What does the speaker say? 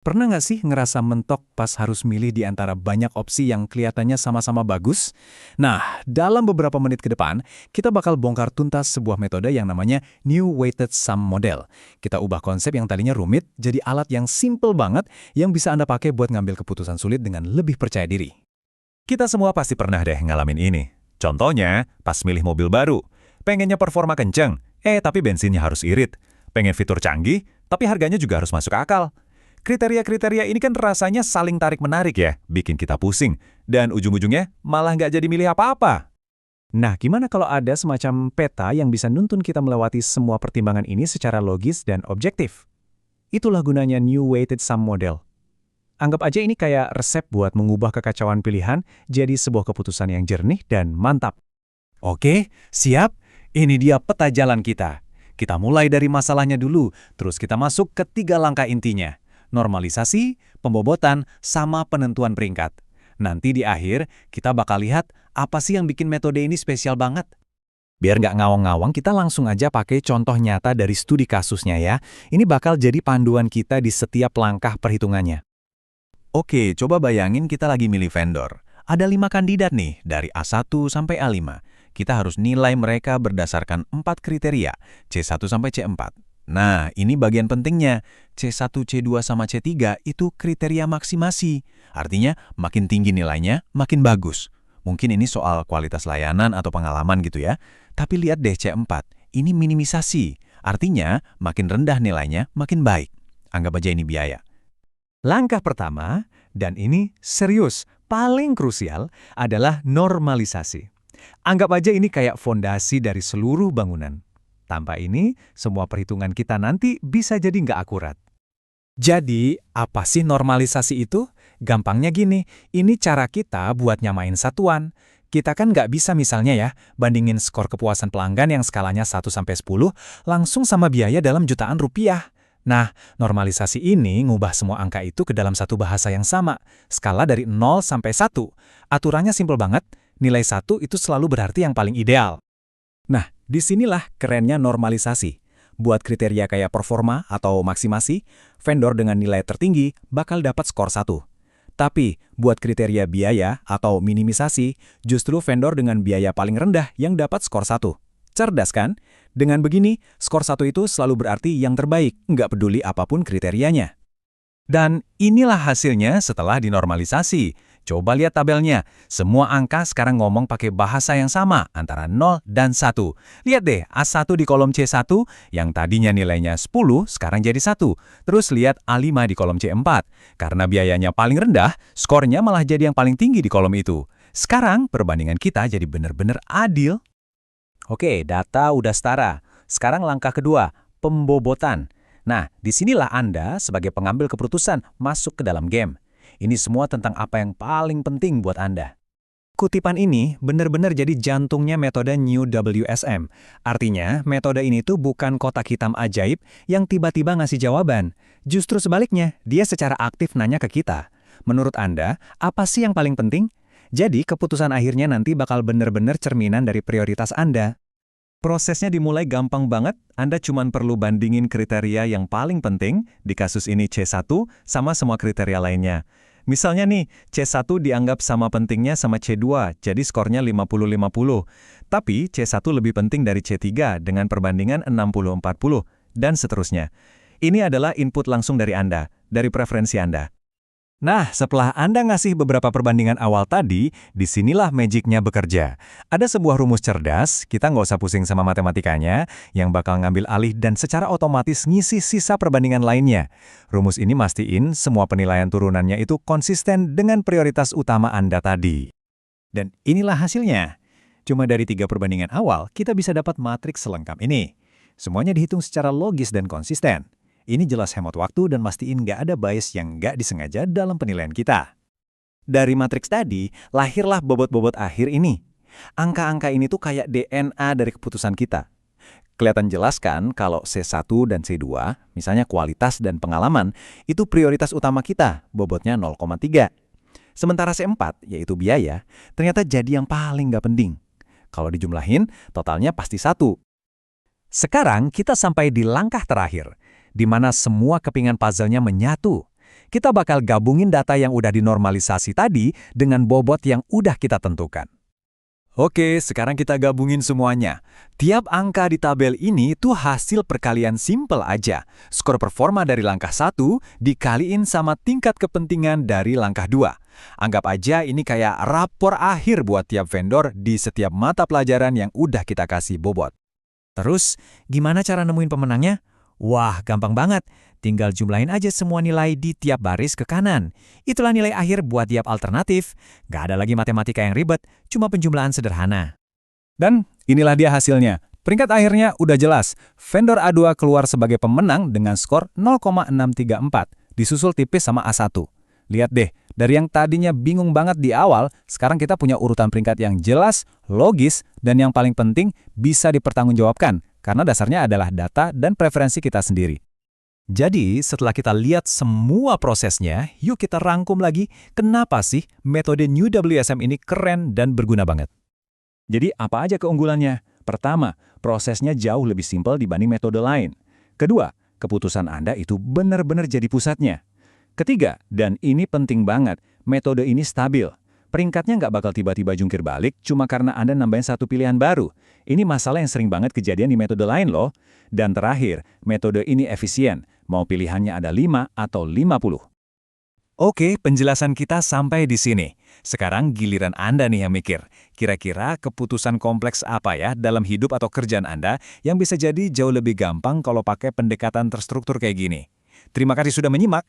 Pernah nggak sih ngerasa mentok pas harus milih di antara banyak opsi yang kelihatannya sama-sama bagus? Nah, dalam beberapa menit ke depan, kita bakal bongkar tuntas sebuah metode yang namanya New Weighted Sum Model. Kita ubah konsep yang tadinya rumit jadi alat yang simple banget yang bisa Anda pakai buat ngambil keputusan sulit dengan lebih percaya diri. Kita semua pasti pernah deh ngalamin ini. Contohnya, pas milih mobil baru. Pengennya performa kenceng, tapi bensinnya harus irit. Pengen fitur canggih, tapi harganya juga harus masuk akal. Kriteria-kriteria ini kan rasanya saling tarik-menarik ya, bikin kita pusing. Dan ujung-ujungnya malah nggak jadi milih apa-apa. Nah, gimana kalau ada semacam peta yang bisa nuntun kita melewati semua pertimbangan ini secara logis dan objektif? Itulah gunanya New Weighted Sum Model. Anggap aja ini kayak resep buat mengubah kekacauan pilihan jadi sebuah keputusan yang jernih dan mantap. Oke, siap. Ini dia peta jalan kita. Kita mulai dari masalahnya dulu, terus kita masuk ke 3 langkah intinya. Normalisasi, pembobotan, sama penentuan peringkat. Nanti di akhir, kita bakal lihat apa sih yang bikin metode ini spesial banget. Biar nggak ngawang-ngawang, kita langsung aja pakai contoh nyata dari studi kasusnya ya. Ini bakal jadi panduan kita di setiap langkah perhitungannya. Oke, coba bayangin kita lagi milih vendor. Ada 5 kandidat nih, dari A1 sampai A5. Kita harus nilai mereka berdasarkan 4 kriteria, C1 sampai C4. Nah, ini bagian pentingnya. C1, C2, sama C3 itu kriteria maksimasi. Artinya, makin tinggi nilainya, makin bagus. Mungkin ini soal kualitas layanan atau pengalaman gitu ya. Tapi lihat deh C4, ini minimisasi. Artinya, makin rendah nilainya, makin baik. Anggap aja ini biaya. Langkah pertama, dan ini serius, paling krusial, adalah normalisasi. Anggap aja ini kayak fondasi dari seluruh bangunan. Tanpa ini, semua perhitungan kita nanti bisa jadi nggak akurat. Jadi, apa sih normalisasi itu? Gampangnya gini, ini cara kita buat nyamain satuan. Kita kan nggak bisa misalnya ya, bandingin skor kepuasan pelanggan yang skalanya 1-10 langsung sama biaya dalam jutaan rupiah. Nah, normalisasi ini ngubah semua angka itu ke dalam satu bahasa yang sama, skala dari 0 sampai 1. Aturannya simpel banget, nilai 1 itu selalu berarti yang paling ideal. Nah, disinilah kerennya normalisasi. Buat kriteria kayak performa atau maksimasi, vendor dengan nilai tertinggi bakal dapat skor 1. Tapi, buat kriteria biaya atau minimisasi, justru vendor dengan biaya paling rendah yang dapat skor 1. Cerdas kan? Dengan begini, skor 1 itu selalu berarti yang terbaik, nggak peduli apapun kriterianya. Dan inilah hasilnya setelah dinormalisasi. Coba lihat tabelnya. Semua angka sekarang ngomong pakai bahasa yang sama antara 0 dan 1. Lihat deh, A1 di kolom C1 yang tadinya nilainya 10 sekarang jadi 1. Terus lihat A5 di kolom C4. Karena biayanya paling rendah, skornya malah jadi yang paling tinggi di kolom itu. Sekarang perbandingan kita jadi benar-benar adil. Oke, data udah setara. Sekarang langkah kedua, pembobotan. Nah, disinilah Anda sebagai pengambil keputusan masuk ke dalam game. Ini semua tentang apa yang paling penting buat Anda. Kutipan ini benar-benar jadi jantungnya metode New WSM. Artinya, metode ini tuh bukan kotak hitam ajaib yang tiba-tiba ngasih jawaban. Justru sebaliknya, dia secara aktif nanya ke kita. Menurut Anda, apa sih yang paling penting? Jadi, keputusan akhirnya nanti bakal benar-benar cerminan dari prioritas Anda. Prosesnya dimulai gampang banget, Anda cuma perlu bandingin kriteria yang paling penting, di kasus ini C1, sama semua kriteria lainnya. Misalnya nih, C1 dianggap sama pentingnya sama C2, jadi skornya 50-50. Tapi C1 lebih penting dari C3 dengan perbandingan 60-40, dan seterusnya. Ini adalah input langsung dari Anda, dari preferensi Anda. Nah, setelah Anda ngasih beberapa perbandingan awal tadi, disinilah magicnya bekerja. Ada sebuah rumus cerdas, kita nggak usah pusing sama matematikanya, yang bakal ngambil alih dan secara otomatis ngisi sisa perbandingan lainnya. Rumus ini mastiin semua penilaian turunannya itu konsisten dengan prioritas utama Anda tadi. Dan inilah hasilnya. Cuma dari 3 perbandingan awal, kita bisa dapat matriks selengkap ini. Semuanya dihitung secara logis dan konsisten. Ini jelas hemat waktu dan mastiin nggak ada bias yang nggak disengaja dalam penilaian kita. Dari matriks tadi, lahirlah bobot-bobot akhir ini. Angka-angka ini tuh kayak DNA dari keputusan kita. Kelihatan jelas kan kalau C1 dan C2, misalnya kualitas dan pengalaman, itu prioritas utama kita, bobotnya 0,3. Sementara C4, yaitu biaya, ternyata jadi yang paling nggak penting. Kalau dijumlahin, totalnya pasti 1. Sekarang kita sampai di langkah terakhir, di mana semua kepingan puzzle-nya menyatu. Kita bakal gabungin data yang udah dinormalisasi tadi dengan bobot yang udah kita tentukan. Oke, sekarang kita gabungin semuanya. Tiap angka di tabel ini tuh hasil perkalian simple aja. Skor performa dari langkah 1 dikaliin sama tingkat kepentingan dari langkah 2. Anggap aja ini kayak rapor akhir buat tiap vendor di setiap mata pelajaran yang udah kita kasih bobot. Terus, gimana cara nemuin pemenangnya? Wah, gampang banget. Tinggal jumlahin aja semua nilai di tiap baris ke kanan. Itulah nilai akhir buat tiap alternatif. Nggak ada lagi matematika yang ribet, cuma penjumlahan sederhana. Dan inilah dia hasilnya. Peringkat akhirnya udah jelas. Vendor A2 keluar sebagai pemenang dengan skor 0,634, disusul tipis sama A1. Lihat deh, dari yang tadinya bingung banget di awal, sekarang kita punya urutan peringkat yang jelas, logis, dan yang paling penting bisa dipertanggungjawabkan, karena dasarnya adalah data dan preferensi kita sendiri. Jadi, setelah kita lihat semua prosesnya, yuk kita rangkum lagi kenapa sih metode New WSM ini keren dan berguna banget. Jadi, apa aja keunggulannya? Pertama, prosesnya jauh lebih simpel dibanding metode lain. Kedua, keputusan Anda itu benar-benar jadi pusatnya. Ketiga, dan ini penting banget, metode ini stabil. Peringkatnya nggak bakal tiba-tiba jungkir balik cuma karena Anda nambahin satu pilihan baru. Ini masalah yang sering banget kejadian di metode lain loh. Dan terakhir, metode ini efisien. Mau pilihannya ada 5 atau 50. Oke, penjelasan kita sampai di sini. Sekarang giliran Anda nih yang mikir. Kira-kira keputusan kompleks apa ya dalam hidup atau kerjaan Anda yang bisa jadi jauh lebih gampang kalau pakai pendekatan terstruktur kayak gini? Terima kasih sudah menyimak.